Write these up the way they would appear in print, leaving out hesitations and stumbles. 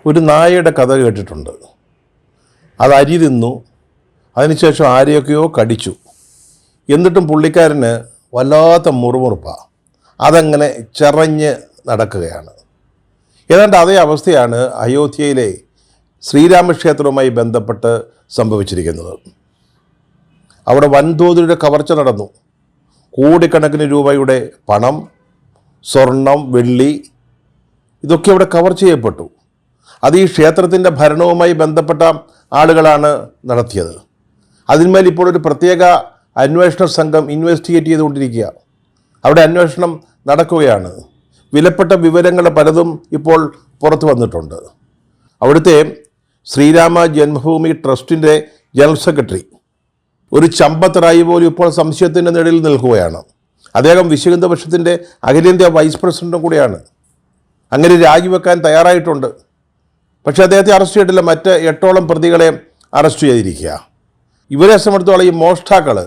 ഒരു നായയുടെ കഥ കേട്ടിട്ടുണ്ട്. അത് അരി തിന്നു, അതിനുശേഷം ആരെയൊക്കെയോ കടിച്ചു. എന്നിട്ടും പുള്ളിക്കാരന് വല്ലാത്ത മുറുമുറുപ്പാണ്. അതങ്ങനെ ചിറഞ്ഞ് നടക്കുകയാണ്. ഏതാണ്ട് അതേ അവസ്ഥയാണ് അയോധ്യയിലെ ശ്രീരാമക്ഷേത്രവുമായി ബന്ധപ്പെട്ട് സംഭവിച്ചിരിക്കുന്നത്. അവിടെ വൻതോതിലുള്ള കവർച്ച നടന്നു. കോടിക്കണക്കിന് രൂപയുടെ പണം, സ്വർണം, വെള്ളി ഇതൊക്കെ അവിടെ കവർ ചെയ്യപ്പെട്ടു. അത് ഈ ക്ഷേത്രത്തിൻ്റെ ഭരണവുമായി ബന്ധപ്പെട്ട ആളുകളാണ് നടത്തിയത്. അതിന്മേൽ ഇപ്പോൾ ഒരു പ്രത്യേക അന്വേഷണ സംഘം ഇൻവെസ്റ്റിഗേറ്റ് ചെയ്തുകൊണ്ടിരിക്കുക. അവിടെ അന്വേഷണം നടക്കുകയാണ്. വിലപ്പെട്ട വിവരങ്ങൾ പലതും ഇപ്പോൾ പുറത്തു വന്നിട്ടുണ്ട്. അവിടുത്തെ ശ്രീരാമ ജന്മഭൂമി ട്രസ്റ്റിൻ്റെ ജനറൽ സെക്രട്ടറി ഒരു ചമ്പത്ത് റായി പോലും ഇപ്പോൾ സംശയത്തിൻ്റെ നിഴലിൽ നിൽക്കുകയാണ്. അദ്ദേഹം വിശ്വഹിന്ദു പരിഷത്തിൻ്റെ അഖിലേന്ത്യാ വൈസ് പ്രസിഡൻറ്റും കൂടിയാണ്. അങ്ങനെ രാജിവെക്കാൻ തയ്യാറായിട്ടുണ്ട്. പക്ഷേ അദ്ദേഹത്തെ അറസ്റ്റ് ചെയ്തിട്ടില്ല. മറ്റ് 8ഓളം പ്രതികളെ അറസ്റ്റ് ചെയ്തിരിക്കുക. ഇവരെ സംബന്ധിച്ചോളം ഈ മോഷ്ടാക്കൾ,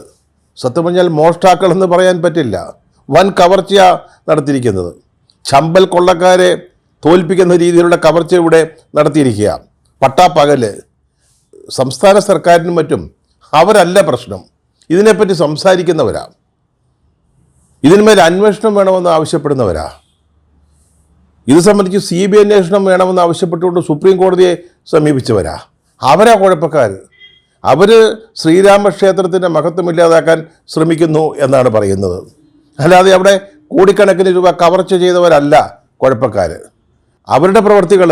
സത്യം പറഞ്ഞാൽ മോഷ്ടാക്കൾ എന്ന് പറയാൻ പറ്റില്ല, വൻ കവർച്ച നടത്തിയിരിക്കുന്നത്. ചമ്പൽ കൊള്ളക്കാരെ തോൽപ്പിക്കുന്ന രീതിയിലുള്ള കവർച്ച ഇവിടെ നടത്തിയിരിക്കുക. പട്ടാപ്പകല് സംസ്ഥാന സർക്കാരിനും മറ്റും അവരല്ല പ്രശ്നം, ഇതിനെപ്പറ്റി സംസാരിക്കുന്നവരാ, ഇതിന്മേൽ അന്വേഷണം വേണമെന്ന് ആവശ്യപ്പെടുന്നവരാ. ഇത് സംബന്ധിച്ച് CBI അന്വേഷണം വേണമെന്ന് ആവശ്യപ്പെട്ടുകൊണ്ട് സുപ്രീം കോടതിയെ സമീപിച്ചവരാ. അവരാ കുഴപ്പക്കാർ. അവർ ശ്രീരാമക്ഷേത്രത്തിൻ്റെ മഹത്വമില്ലാതാക്കാൻ ശ്രമിക്കുന്നു എന്നാണ് പറയുന്നത്. അല്ലാതെ അവിടെ കോടിക്കണക്കിന് രൂപ കവർച്ച ചെയ്തവരല്ല കുഴപ്പക്കാർ. അവരുടെ പ്രവൃത്തികൾ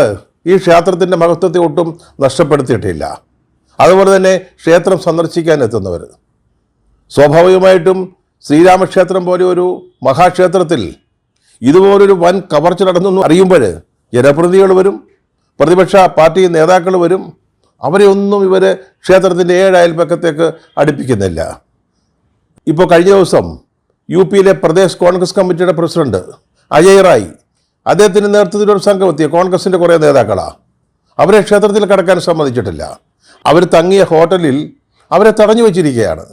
ഈ ക്ഷേത്രത്തിൻ്റെ മഹത്വത്തെ ഒട്ടും നഷ്ടപ്പെടുത്തിയിട്ടില്ല. അതുപോലെ തന്നെ ക്ഷേത്രം സന്ദർശിക്കാൻ എത്തുന്നവർ സ്വാഭാവികമായിട്ടും ശ്രീരാമക്ഷേത്രം പോലെ ഒരു മഹാക്ഷേത്രത്തിൽ ഇതുപോലൊരു വൻ കവർച്ച നടന്നു അറിയുമ്പോൾ ജനപ്രതിനിധികൾ വരും, പ്രതിപക്ഷ പാർട്ടി നേതാക്കൾ വരും. അവരെ ഒന്നും ഇവർ ക്ഷേത്രത്തിൻ്റെ 7 അയൽപ്പക്കത്തേക്ക് അടുപ്പിക്കുന്നില്ല. ഇപ്പോൾ കഴിഞ്ഞ ദിവസം UP-യിലെ പ്രദേശ് കോൺഗ്രസ് കമ്മിറ്റിയുടെ പ്രസിഡന്റ് അജയ് റായ്, അദ്ദേഹത്തിൻ്റെ നേതൃത്വത്തിലൊരു സംഘം എത്തിയ കോൺഗ്രസിൻ്റെ കുറേ നേതാക്കളാണ്. അവരെ ക്ഷേത്രത്തിൽ കടക്കാൻ സമ്മതിച്ചിട്ടില്ല. അവർ തങ്ങിയ ഹോട്ടലിൽ അവരെ തടഞ്ഞു വച്ചിരിക്കുകയാണ്.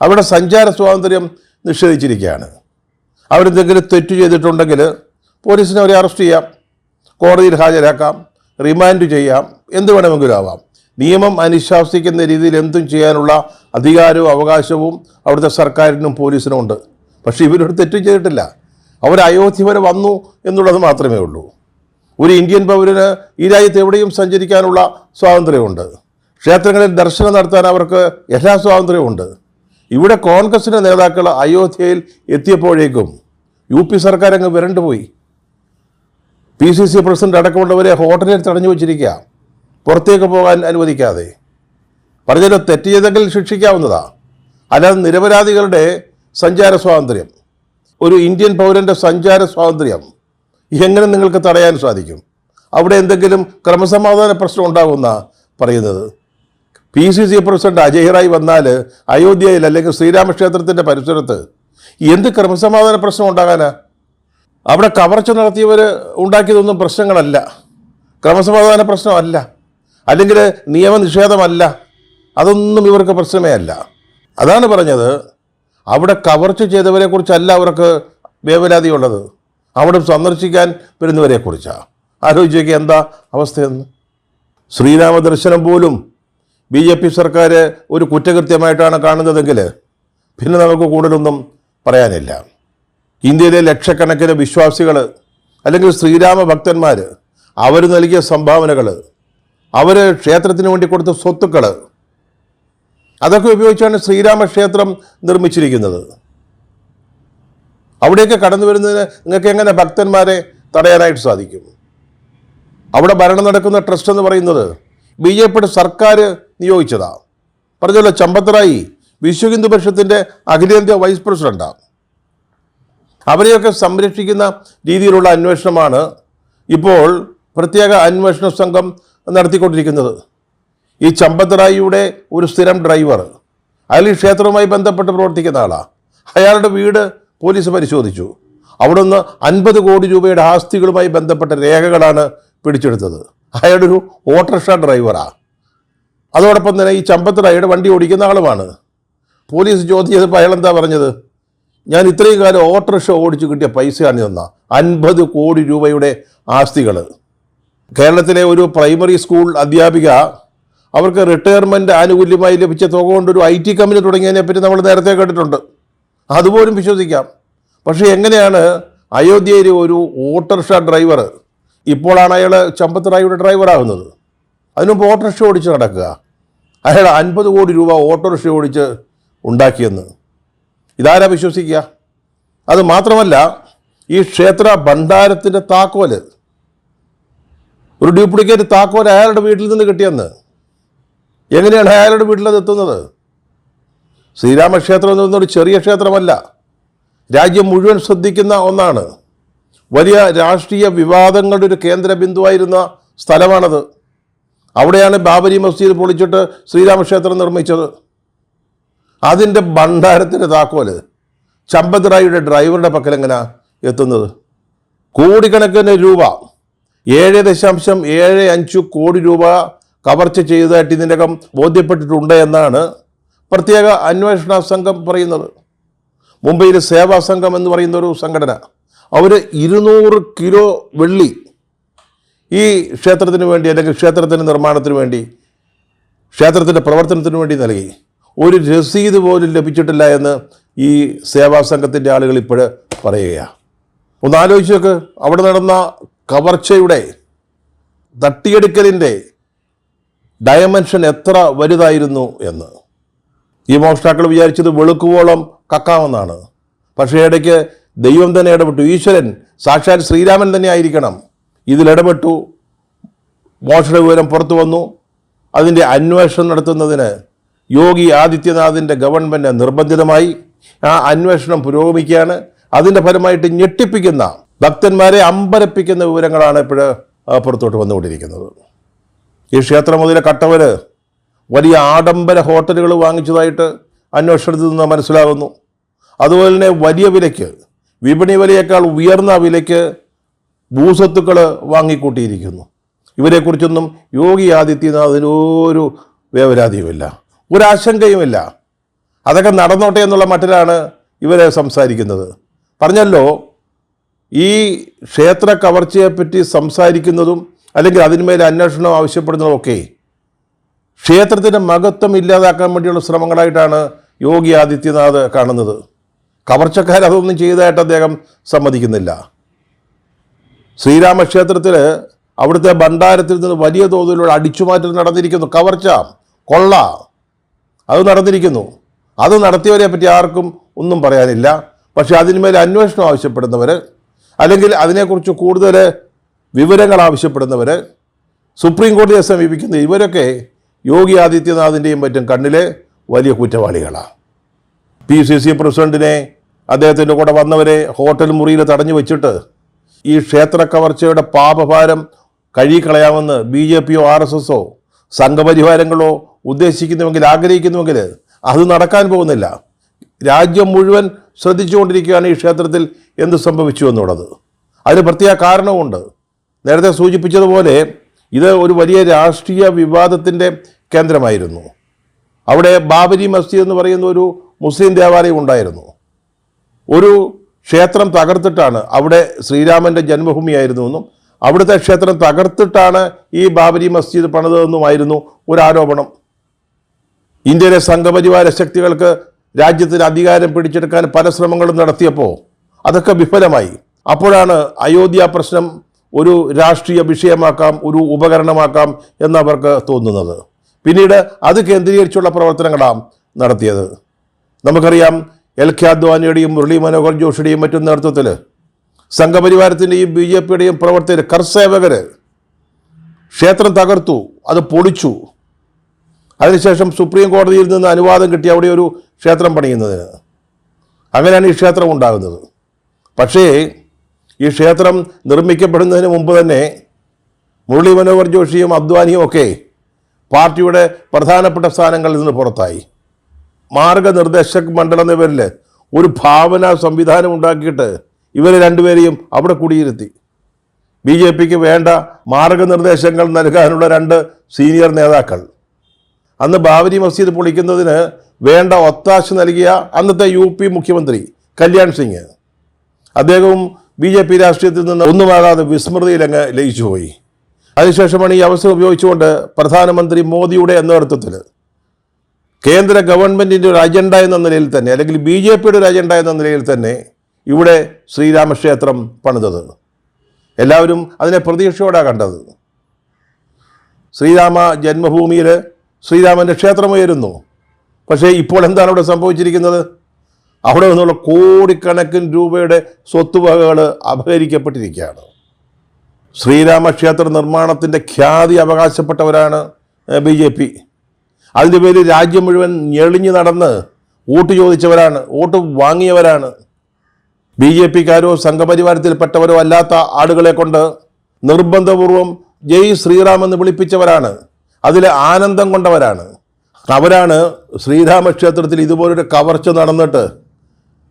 അവരുടെ സഞ്ചാര സ്വാതന്ത്ര്യം നിഷേധിച്ചിരിക്കുകയാണ്. അവരെന്തെങ്കിലും തെറ്റ് ചെയ്തിട്ടുണ്ടെങ്കിൽ പോലീസിനെ അവരെ അറസ്റ്റ് ചെയ്യാം, കോടതിയിൽ ഹാജരാക്കാം, റിമാൻഡ് ചെയ്യാം, എന്ത് വേണമെങ്കിലും ആവാം. നിയമം അനുശാസിക്കുന്ന രീതിയിൽ എന്തും ചെയ്യാനുള്ള അധികാരവും അവകാശവും അവിടുത്തെ സർക്കാരിനും പോലീസിനും ഉണ്ട്. പക്ഷേ ഇവരൊരു തെറ്റും ചെയ്തിട്ടില്ല. അവർ അയോധ്യ വരെ വന്നു എന്നുള്ളത് മാത്രമേ ഉള്ളൂ. ഒരു ഇന്ത്യൻ പൗരന് ഈ രാജ്യത്ത് എവിടെയും സഞ്ചരിക്കാനുള്ള സ്വാതന്ത്ര്യമുണ്ട്. ക്ഷേത്രങ്ങളിൽ ദർശനം നടത്താൻ അവർക്ക് എല്ലാ സ്വാതന്ത്ര്യമുണ്ട്. ഇവിടെ കോൺഗ്രസിൻ്റെ നേതാക്കൾ അയോധ്യയിൽ എത്തിയപ്പോഴേക്കും UP സർക്കാർ അങ്ങ് വിരണ്ടുപോയി. PCC പ്രസിഡന്റ് അടക്കമുള്ളവരെ ഹോട്ടലിൽ തടഞ്ഞു വച്ചിരിക്കുക, പുറത്തേക്ക് പോകാൻ അനുവദിക്കാതെ. പറഞ്ഞല്ലോ, തെറ്റ് ചെയ്തെങ്കിൽ ശിക്ഷിക്കാവുന്നതാണ്. അല്ലാതെ നിരപരാധികളുടെ സഞ്ചാര സ്വാതന്ത്ര്യം, ഒരു ഇന്ത്യൻ പൗരൻ്റെ സഞ്ചാര സ്വാതന്ത്ര്യം എങ്ങനെ നിങ്ങൾക്ക് തടയാൻ സാധിക്കും? അവിടെ എന്തെങ്കിലും ക്രമസമാധാന പ്രശ്നം ഉണ്ടാകുമെന്ന പറയുന്നത്. PCC പ്രസിഡന്റ് അജയ് റായ് വന്നാൽ അയോധ്യയിൽ അല്ലെങ്കിൽ ശ്രീരാമക്ഷേത്രത്തിൻ്റെ പരിസരത്ത് എന്ത് ക്രമസമാധാന പ്രശ്നം ഉണ്ടാകാനാ? അവിടെ കവർച്ച നടത്തിയവർ ഉണ്ടാക്കിയതൊന്നും പ്രശ്നങ്ങളല്ല, ക്രമസമാധാന പ്രശ്നമല്ല, അല്ലെങ്കിൽ നിയമനിഷേധമല്ല, അതൊന്നും ഇവർക്ക് പ്രശ്നമേ അല്ല. അതാണ് പറഞ്ഞത്, അവിടെ കവർച്ച ചെയ്തവരെക്കുറിച്ചല്ല അവർക്ക് വേവലാതിയുള്ളത്, അവിടെ സന്ദർശിക്കാൻ വരുന്നവരെക്കുറിച്ചാണ്. ആലോചിക്കുക എന്താ അവസ്ഥയെന്ന്. ശ്രീരാമ ദർശനം പോലും BJP സർക്കാർ ഒരു കുറ്റകൃത്യമായിട്ടാണ് കാണുന്നതെങ്കിൽ പിന്നെ നമുക്ക് കൂടുതലൊന്നും പറയാനില്ല. ഇന്ത്യയിലെ ലക്ഷക്കണക്കിന് വിശ്വാസികൾ അല്ലെങ്കിൽ ശ്രീരാമ ഭക്തന്മാർ, അവർ നൽകിയ സംഭാവനകൾ, അവർ ക്ഷേത്രത്തിന് വേണ്ടി കൊടുത്ത സ്വത്തുക്കൾ, അതൊക്കെ ഉപയോഗിച്ചാണ് ശ്രീരാമക്ഷേത്രം നിർമ്മിച്ചിരിക്കുന്നത്. അവിടേക്ക് കടന്നു വരുന്നതിന് നിങ്ങൾക്ക് എങ്ങനെ ഭക്തന്മാരെ തടയാനായിട്ട് സാധിക്കും? അവിടെ ഭരണം നടക്കുന്ന ട്രസ്റ്റ് എന്ന് പറയുന്നത് BJPയുടെ സർക്കാർ നിയോഗിച്ചതാണ്. പറഞ്ഞല്ലോ, ചമ്പത്ത് റായി വിശ്വഹിന്ദു പരിഷത്തിൻ്റെ അഖിലേന്ത്യാ വൈസ് പ്രസിഡന്റാണ്. അവരെയൊക്കെ സംരക്ഷിക്കുന്ന രീതിയിലുള്ള അന്വേഷണമാണ് ഇപ്പോൾ പ്രത്യേക അന്വേഷണ സംഘം നടത്തിക്കൊണ്ടിരിക്കുന്നത്. ഈ ചമ്പത്ത് റായിയുടെ ഒരു സ്ഥിരം ഡ്രൈവർ, അയാൾ ഈ ക്ഷേത്രവുമായി ബന്ധപ്പെട്ട് പ്രവർത്തിക്കുന്ന ആളാണ്. അയാളുടെ വീട് പോലീസ് പരിശോധിച്ചു. അവിടുന്ന് 50 കോടി രൂപയുടെ ആസ്തികളുമായി ബന്ധപ്പെട്ട രേഖകളാണ് പിടിച്ചെടുത്തത്. അയാളൊരു ഓട്ടോറിക്ഷ ഡ്രൈവറാണ്. അതോടൊപ്പം തന്നെ ഈ ചമ്പത്ത് റായിയുടെ വണ്ടി ഓടിക്കുന്ന ആളുമാണ്. പോലീസ് ചോദ്യം ചെയ്തപ്പോൾ അയാൾ എന്താ പറഞ്ഞത്? ഞാൻ ഇത്രയും കാലം ഓട്ടോറിക്ഷ ഓടിച്ച് കിട്ടിയ പൈസയാണ് തന്ന 50 കോടി രൂപയുടെ ആസ്തികൾ. കേരളത്തിലെ ഒരു പ്രൈമറി സ്കൂൾ അധ്യാപിക അവർക്ക് റിട്ടയർമെൻറ്റ് ആനുകൂല്യമായി ലഭിച്ച തുക കൊണ്ടൊരു IT കമ്പനി തുടങ്ങിയതിനെപ്പറ്റി നമ്മൾ നേരത്തെ കേട്ടിട്ടുണ്ട്. അതുപോലും വിശ്വസിക്കാം. പക്ഷേ എങ്ങനെയാണ് അയോധ്യയിലെ ഒരു ഓട്ടോറിക്ഷ ഡ്രൈവർ, ഇപ്പോഴാണ് അയാൾ ചമ്പത്ത് റായിയുടെ ഡ്രൈവറാകുന്നത്, അതിനുമുമ്പ് ഓട്ടോറിക്ഷ ഓടിച്ച് നടക്കുക, അയാൾ 50 കോടി രൂപ ഓട്ടോറിക്ഷ ഓടിച്ച് ഉണ്ടാക്കിയെന്ന് ഇതാരാ വിശ്വസിക്കുക? അത് മാത്രമല്ല, ഈ ക്ഷേത്ര ഭണ്ഡാരത്തിൻ്റെ താക്കോല്, ഒരു ഡ്യൂപ്ലിക്കേറ്റ് താക്കോൽ അയാളുടെ വീട്ടിൽ നിന്ന് കിട്ടിയെന്ന്. എങ്ങനെയാണ് അയാളുടെ വീട്ടിലത് എത്തുന്നത്? ശ്രീരാമക്ഷേത്രം എന്ന് പറയുന്നൊരു ചെറിയ ക്ഷേത്രമല്ല, രാജ്യം മുഴുവൻ ശ്രദ്ധിക്കുന്ന ഒന്നാണ്. വലിയ രാഷ്ട്രീയ വിവാദങ്ങളുടെ ഒരു കേന്ദ്ര ബിന്ദുവായിരുന്ന സ്ഥലമാണത്. അവിടെയാണ് ബാബരി മസ്ജിദ് പൊളിച്ചിട്ട് ശ്രീരാമക്ഷേത്രം നിർമ്മിച്ചത്. അതിൻ്റെ ഭണ്ഡാരത്തിൻ്റെ താക്കോല് ചമ്പത് റായിയുടെ ഡ്രൈവറുടെ പക്കൽ എങ്ങനെ എത്തുന്നത്? കോടിക്കണക്കിന് രൂപ, 7.75 കോടി രൂപ കവർച്ച ചെയ്തതായിട്ട് ഇതിനകം ബോധ്യപ്പെട്ടിട്ടുണ്ട് എന്നാണ് പ്രത്യേക അന്വേഷണ സംഘം പറയുന്നത്. മുംബൈയിലെ സേവാ സംഘം എന്ന് പറയുന്ന ഒരു സംഘടന, അവർ 200 കിലോ വെള്ളി ഈ ക്ഷേത്രത്തിന് വേണ്ടി, അല്ലെങ്കിൽ ക്ഷേത്രത്തിൻ്റെ നിർമ്മാണത്തിന് വേണ്ടി, ക്ഷേത്രത്തിൻ്റെ പ്രവർത്തനത്തിന് വേണ്ടി നൽകി. ഒരു രസീത് പോലും ലഭിച്ചിട്ടില്ല എന്ന് ഈ സേവാ സംഘത്തിൻ്റെ ആളുകൾ ഇപ്പോൾ പറയുകയാണ്. ഒന്ന് ആലോചിച്ച് നോക്ക്, അവിടെ നടന്ന കവർച്ചയുടെ, തട്ടിയെടുക്കലിൻ്റെ ഡയമെൻഷൻ എത്ര വലുതായിരുന്നു എന്ന്. ഈ മോഷ്ടാക്കൾ വിചാരിച്ചത് വെളുക്കുവോളം കക്കാമെന്നാണ്. പക്ഷേ ഇടയ്ക്ക് ദൈവം തന്നെ ഇടപെട്ടു. ഈശ്വരൻ, സാക്ഷാൽ ശ്രീരാമൻ തന്നെ ആയിരിക്കണം, ഇതിലിടപെട്ടു. മോഷണ വിവരം പുറത്തു വന്നു. അതിൻ്റെ അന്വേഷണം നടത്തുന്നതിന് യോഗി ആദിത്യനാഥിൻ്റെ ഗവൺമെൻറ് നിർബന്ധിതമായി. ആ അന്വേഷണം പുരോഗമിക്കുകയാണ്. അതിൻ്റെ ഫലമായിട്ട് ഞെട്ടിപ്പിക്കുന്ന, ഭക്തന്മാരെ അമ്പരപ്പിക്കുന്ന വിവരങ്ങളാണ് ഇപ്പോൾ പുറത്തോട്ട് വന്നുകൊണ്ടിരിക്കുന്നത്. ഈ ക്ഷേത്രം മുതലെ കട്ടവർ വലിയ ആഡംബര ഹോട്ടലുകൾ വാങ്ങിച്ചതായിട്ട് അന്വേഷണത്തിൽ നിന്ന് മനസ്സിലാകുന്നു. അതുപോലെ തന്നെ വലിയ വിലയ്ക്ക്, വിപണി വിലയേക്കാൾ ഉയർന്ന വിലയ്ക്ക് ഭൂസ്വത്തുക്കൾ വാങ്ങിക്കൂട്ടിയിരിക്കുന്നു. ഇവരെക്കുറിച്ചൊന്നും യോഗി ആദിത്യനാഥിന് ഒരു വേവലാതിയുമില്ല, ഒരാശങ്കയുമില്ല. അതൊക്കെ നടന്നോട്ടെ എന്നുള്ള മട്ടിലാണ് ഇവരെ സംസാരിക്കുന്നത്. പറഞ്ഞല്ലോ, ഈ ക്ഷേത്ര കവർച്ചയെപ്പറ്റി സംസാരിക്കുന്നതും അല്ലെങ്കിൽ അതിന്മേൽ അന്വേഷണം ആവശ്യപ്പെടുന്നതൊക്കെ ക്ഷേത്രത്തിൻ്റെ മഹത്വം ഇല്ലാതാക്കാൻ വേണ്ടിയുള്ള ശ്രമങ്ങളായിട്ടാണ് യോഗി ആദിത്യനാഥ് കാണുന്നത്. കവർച്ചക്കാരതൊന്നും ചെയ്തതായിട്ട് അദ്ദേഹം സമ്മതിക്കുന്നില്ല. ശ്രീരാമക്ഷേത്രത്തിൽ അവിടുത്തെ ഭണ്ഡാരത്തിൽ നിന്ന് വലിയ തോതിലുള്ള അടിച്ചുമാറ്റൽ നടന്നിരിക്കുന്നു. കവർച്ച, കൊള്ള, അത് നടന്നിരിക്കുന്നു. അത് നടത്തിയവരെ പറ്റി ആർക്കും ഒന്നും പറയാനില്ല. പക്ഷേ അതിന്മേൽ അന്വേഷണം ആവശ്യപ്പെടുന്നവർ, അല്ലെങ്കിൽ അതിനെക്കുറിച്ച് കൂടുതൽ വിവരങ്ങൾ ആവശ്യപ്പെടുന്നവർ, സുപ്രീം കോടതിയെ സമീപിക്കുന്ന ഇവരൊക്കെ യോഗി ആദിത്യനാഥിൻ്റെയും മറ്റും കണ്ണിലെ വലിയ കുറ്റവാളികളാണ്. PCC പ്രസിഡന്റിനെ, അദ്ദേഹത്തിൻ്റെ കൂടെ വന്നവരെ ഹോട്ടൽ മുറിയിൽ തടഞ്ഞു വെച്ചിട്ട് ഈ ക്ഷേത്ര കവർച്ചയുടെ പാപഭാരം കഴുകിക്കളയാമെന്ന് BJPയോ RSSോ സംഘപരിവാരങ്ങളോ ഉദ്ദേശിക്കുന്നുവെങ്കിൽ, ആഗ്രഹിക്കുന്നുവെങ്കിൽ അത് നടക്കാൻ പോകുന്നില്ല. രാജ്യം മുഴുവൻ ശ്രദ്ധിച്ചുകൊണ്ടിരിക്കുകയാണ് ഈ ക്ഷേത്രത്തിൽ എന്ത് സംഭവിച്ചു എന്നുള്ളത്. അതിന് പ്രത്യേക കാരണമുണ്ട്. നേരത്തെ സൂചിപ്പിച്ചതുപോലെ ഇത് ഒരു വലിയ രാഷ്ട്രീയ വിവാദത്തിൻ്റെ കേന്ദ്രമായിരുന്നു. അവിടെ ബാബരി മസ്ജിദ് എന്ന് പറയുന്ന ഒരു മുസ്ലിം ദേവാലയം ഉണ്ടായിരുന്നു. ഒരു ക്ഷേത്രം തകർത്തിട്ടാണ്, അവിടെ ശ്രീരാമൻ്റെ ജന്മഭൂമിയായിരുന്നു എന്നും അവിടുത്തെ ക്ഷേത്രം തകർത്തിട്ടാണ് ഈ ബാബരി മസ്ജിദ് പണിതതെന്നുമായിരുന്നു ഒരു ആരോപണം. ഇന്ത്യയിലെ സംഘപരിവാര ശക്തികൾക്ക് രാജ്യത്തിന് അധികാരം പിടിച്ചെടുക്കാൻ പല ശ്രമങ്ങളും നടത്തിയപ്പോൾ അതൊക്കെ വിഫലമായി. അപ്പോഴാണ് അയോധ്യ പ്രശ്നം ഒരു രാഷ്ട്രീയ വിഷയമാക്കാം, ഒരു ഉപകരണമാക്കാം എന്നവർക്ക് തോന്നുന്നത്. പിന്നീട് അത് കേന്ദ്രീകരിച്ചുള്ള പ്രവർത്തനങ്ങളാണ് നടത്തിയത്. നമുക്കറിയാം, LK അദ്വാനിയുടെയും മുരളി മനോഹർ ജോഷിയുടെയും മറ്റും നേതൃത്വത്തിൽ സംഘപരിവാരത്തിൻ്റെയും BJPയുടെയും പ്രവർത്തകർ, കർസേവകർ ക്ഷേത്രം തകർത്തു, അത് പൊളിച്ചു. അതിനുശേഷം സുപ്രീം കോടതിയിൽ നിന്ന് അനുവാദം കിട്ടി അവിടെ ഒരു ക്ഷേത്രം പണിയുന്നതിന്. അങ്ങനെയാണ് ഈ ക്ഷേത്രം ഉണ്ടാകുന്നത്. പക്ഷേ ഈ ക്ഷേത്രം നിർമ്മിക്കപ്പെടുന്നതിന് മുമ്പ് തന്നെ മുരളി മനോഹർ ജോഷിയും അദ്വാനിയും ഒക്കെ പാർട്ടിയുടെ പ്രധാനപ്പെട്ട സ്ഥാനങ്ങളിൽ നിന്ന് പുറത്തായി. മാർഗനിർദ്ദേശക് മണ്ഡലം എന്ന പേരിൽ ഒരു ഭാവന സംവിധാനം ഉണ്ടാക്കിയിട്ട് ഇവരെ രണ്ടുപേരെയും അവിടെ കുടിയിരുത്തി. BJPക്ക് വേണ്ട മാർഗനിർദ്ദേശങ്ങൾ നൽകാനുള്ള 2 സീനിയർ നേതാക്കൾ. അന്ന് ബാബരി മസ്ജിദ് പൊളിക്കുന്നതിന് വേണ്ട ഒത്താശ നൽകിയ അന്നത്തെ UP മുഖ്യമന്ത്രി കല്യാൺ സിംഗ്, അദ്ദേഹവും BJP രാഷ്ട്രീയത്തിൽ നിന്ന് ഒന്നുമാകാതെ വിസ്മൃതിയിലങ്ങ് ലയിച്ചുപോയി. അതിനുശേഷമാണ് ഈ അവസരം ഉപയോഗിച്ചുകൊണ്ട് പ്രധാനമന്ത്രി മോദിയുടെ നേതൃത്വത്തിൽ കേന്ദ്ര ഗവൺമെൻറ്റിൻ്റെ ഒരു അജണ്ട എന്ന നിലയിൽ തന്നെ, അല്ലെങ്കിൽ BJP ഒരു അജണ്ട എന്ന നിലയിൽ തന്നെ ഇവിടെ ശ്രീരാമക്ഷേത്രം പണിതത്. എല്ലാവരും അതിനെ പ്രതീക്ഷയോടാണ് കണ്ടത്. ശ്രീരാമ ജന്മഭൂമിയിൽ ശ്രീരാമൻ്റെ ക്ഷേത്രമുയരുന്നു. പക്ഷേ ഇപ്പോൾ എന്താണ് അവിടെ സംഭവിച്ചിരിക്കുന്നത്? അവിടെ നിന്നുള്ള കോടിക്കണക്കിന് രൂപയുടെ സ്വത്തുവകകൾ അപഹരിക്കപ്പെട്ടിരിക്കുകയാണ്. ശ്രീരാമക്ഷേത്ര നിർമ്മാണത്തിൻ്റെ ഖ്യാതി അവകാശപ്പെട്ടവരാണ് BJP. അതിൻ്റെ പേരിൽ രാജ്യം മുഴുവൻ ഞെളിഞ്ഞു നടന്ന് വോട്ട് ചോദിച്ചവരാണ്, വോട്ട് വാങ്ങിയവരാണ്. BJPക്കാരോ സംഘപരിവാരത്തിൽപ്പെട്ടവരോ അല്ലാത്ത ആളുകളെ കൊണ്ട് നിർബന്ധപൂർവം ജയ് ശ്രീറാം എന്ന് വിളിപ്പിച്ചവരാണ്, അതിൽ ആനന്ദം കൊണ്ടവരാണ്. അവരാണ് ശ്രീരാമക്ഷേത്രത്തിൽ ഇതുപോലൊരു കവർച്ച നടന്നിട്ട്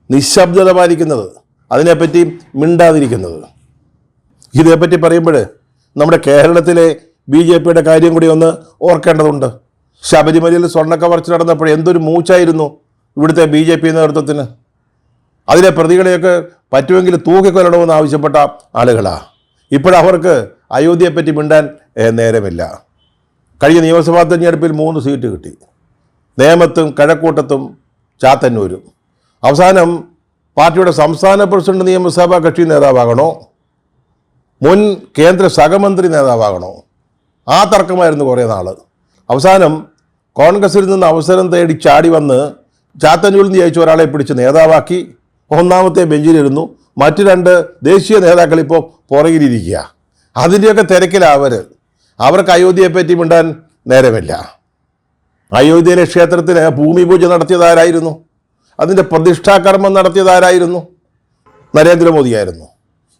നിശബ്ദത പാലിക്കുന്നത്, അതിനെപ്പറ്റി മിണ്ടാതിരിക്കുന്നത്. ഇതേപ്പറ്റി പറയുമ്പോൾ നമ്മുടെ കേരളത്തിലെ BJPയുടെ കാര്യം കൂടി ഒന്ന് ഓർക്കേണ്ടതുണ്ട്. ശബരിമലയിൽ സ്വർണ്ണക്കവർച്ച നടന്നപ്പോൾ എന്തൊരു മൂച്ചായിരുന്നു ഇവിടുത്തെ BJP നേതൃത്വത്തിന്. അതിലെ പ്രതികളെയൊക്കെ പറ്റുമെങ്കിൽ തൂക്കിക്കൊല്ലണമെന്ന് ആവശ്യപ്പെട്ട ആളുകളാണ്. ഇപ്പോഴവർക്ക് അയോധ്യയെപ്പറ്റി മിണ്ടാൻ നേരമില്ല. കഴിഞ്ഞ നിയമസഭാ തെരഞ്ഞെടുപ്പിൽ 3 സീറ്റ് കിട്ടി. നേമത്തും കഴക്കൂട്ടത്തും ചാത്തന്നൂരും. അവസാനം പാർട്ടിയുടെ സംസ്ഥാന പ്രസിഡന്റ് നിയമസഭാ കക്ഷി നേതാവാകണോ, മുൻ കേന്ദ്ര സഹമന്ത്രി നേതാവാകണോ, ആ തർക്കമായിരുന്നു കുറേ നാൾ. അവസാനം കോൺഗ്രസിൽ നിന്ന് അവസരം തേടി ചാടി വന്ന് ചാത്തന്നൂരിൽ നിന്ന് ജയിച്ച ഒരാളെ പിടിച്ച് നേതാവാക്കി. 1ാമത്തെ ബെഞ്ചിലിരുന്നു. മറ്റു 2 ദേശീയ നേതാക്കൾ ഇപ്പോൾ പുറകിലിരിക്കുക. അതിൻ്റെയൊക്കെ തിരക്കിലാണ് അവർക്ക് അയോധ്യയെപ്പറ്റി മിണ്ടാൻ നേരമില്ല. അയോധ്യയിലെ ക്ഷേത്രത്തിന് ഭൂമി പൂജ നടത്തിയതാരായിരുന്നു? അതിൻ്റെ പ്രതിഷ്ഠാകർമ്മം നടത്തിയതാരായിരുന്നു? നരേന്ദ്രമോദിയായിരുന്നു.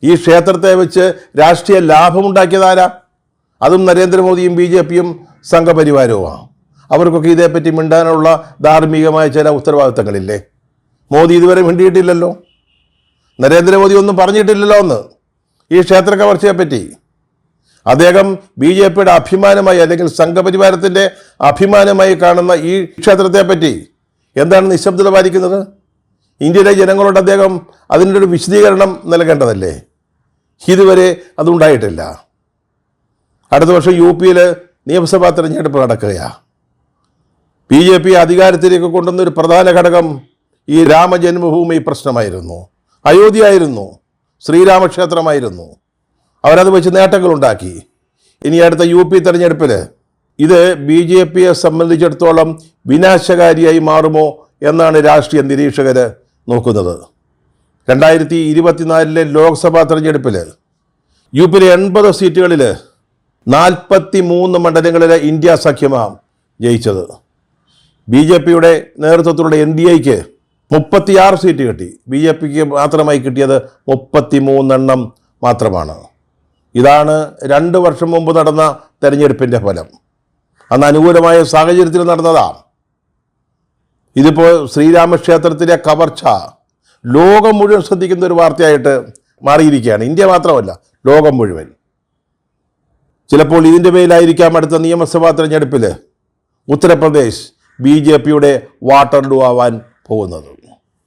ഈ ക്ഷേത്രത്തെ വെച്ച് രാഷ്ട്രീയ ലാഭമുണ്ടാക്കിയതാരാ? അതും നരേന്ദ്രമോദിയും BJPയും സംഘപരിവാരവുമാണ്. അവർക്കൊക്കെ ഇതേപ്പറ്റി മിണ്ടാനുള്ള ധാർമ്മികമായ ചില ഉത്തരവാദിത്തങ്ങളില്ലേ? മോദി ഇതുവരെ മിണ്ടിയിട്ടില്ലല്ലോ. നരേന്ദ്രമോദി ഒന്നും പറഞ്ഞിട്ടില്ലല്ലോ ഒന്ന് ഈ ക്ഷേത്ര കവർച്ചയെപ്പറ്റി. അദ്ദേഹം BJPയുടെ അഭിമാനമായി, അല്ലെങ്കിൽ സംഘപരിവാരത്തിൻ്റെ അഭിമാനമായി കാണുന്ന ഈ ക്ഷേത്രത്തെപ്പറ്റി എന്താണ് നിശബ്ദത പാലിക്കുന്നത്? ഇന്ത്യയിലെ ജനങ്ങളോട് അദ്ദേഹം അതിൻ്റെ ഒരു വിശദീകരണം നൽകേണ്ടതല്ലേ? ഇതുവരെ അതുണ്ടായിട്ടില്ല. അടുത്ത വർഷം UPയിൽ നിയമസഭാ തെരഞ്ഞെടുപ്പ് നടക്കുകയാണ്. BJP അധികാരത്തിലേക്ക് കൊണ്ടുവന്നൊരു പ്രധാന ഘടകം ഈ രാമജന്മഭൂമി പ്രശ്നമായിരുന്നു, അയോധ്യയായിരുന്നു, ശ്രീരാമക്ഷേത്രമായിരുന്നു. അവരത് വെച്ച് നേട്ടങ്ങളുണ്ടാക്കി. ഇനി അടുത്ത UP തെരഞ്ഞെടുപ്പിൽ ഇത് BJPയെ സംബന്ധിച്ചിടത്തോളം വിനാശകാരിയായി മാറുമോ എന്നാണ് രാഷ്ട്രീയ നിരീക്ഷകർ നോക്കുന്നത്. 2024 ലോക്സഭാ തെരഞ്ഞെടുപ്പിൽ UPയിലെ 80 സീറ്റുകളിൽ 43 മണ്ഡലങ്ങളിലെ ഇന്ത്യ സഖ്യമാണ് ജയിച്ചത്. BJPയുടെ നേതൃത്വത്തിലുള്ള NDAയ്ക്ക് 36 സീറ്റ് കിട്ടി. BJPക്ക് മാത്രമായി കിട്ടിയത് 33 മാത്രമാണ്. ഇതാണ് 2 വർഷം മുമ്പ് നടന്ന തെരഞ്ഞെടുപ്പിൻ്റെ ഫലം. അന്ന് അനുകൂലമായ സാഹചര്യത്തിൽ നടന്നതാണ്. ഇതിപ്പോൾ ശ്രീരാമക്ഷേത്രത്തിലെ കവർച്ച ലോകം മുഴുവൻ ശ്രദ്ധിക്കുന്ന ഒരു വാർത്തയായിട്ട് മാറിയിരിക്കുകയാണ്. ഇന്ത്യ മാത്രമല്ല, ലോകം മുഴുവൻ. ചിലപ്പോൾ ഇതിൻ്റെ പേരിലായിരിക്കാം അടുത്ത നിയമസഭാ തെരഞ്ഞെടുപ്പിൽ ഉത്തർപ്രദേശ് BJPയുടെ വാട്ടർലൂ ആവാൻ പോകുന്നത്.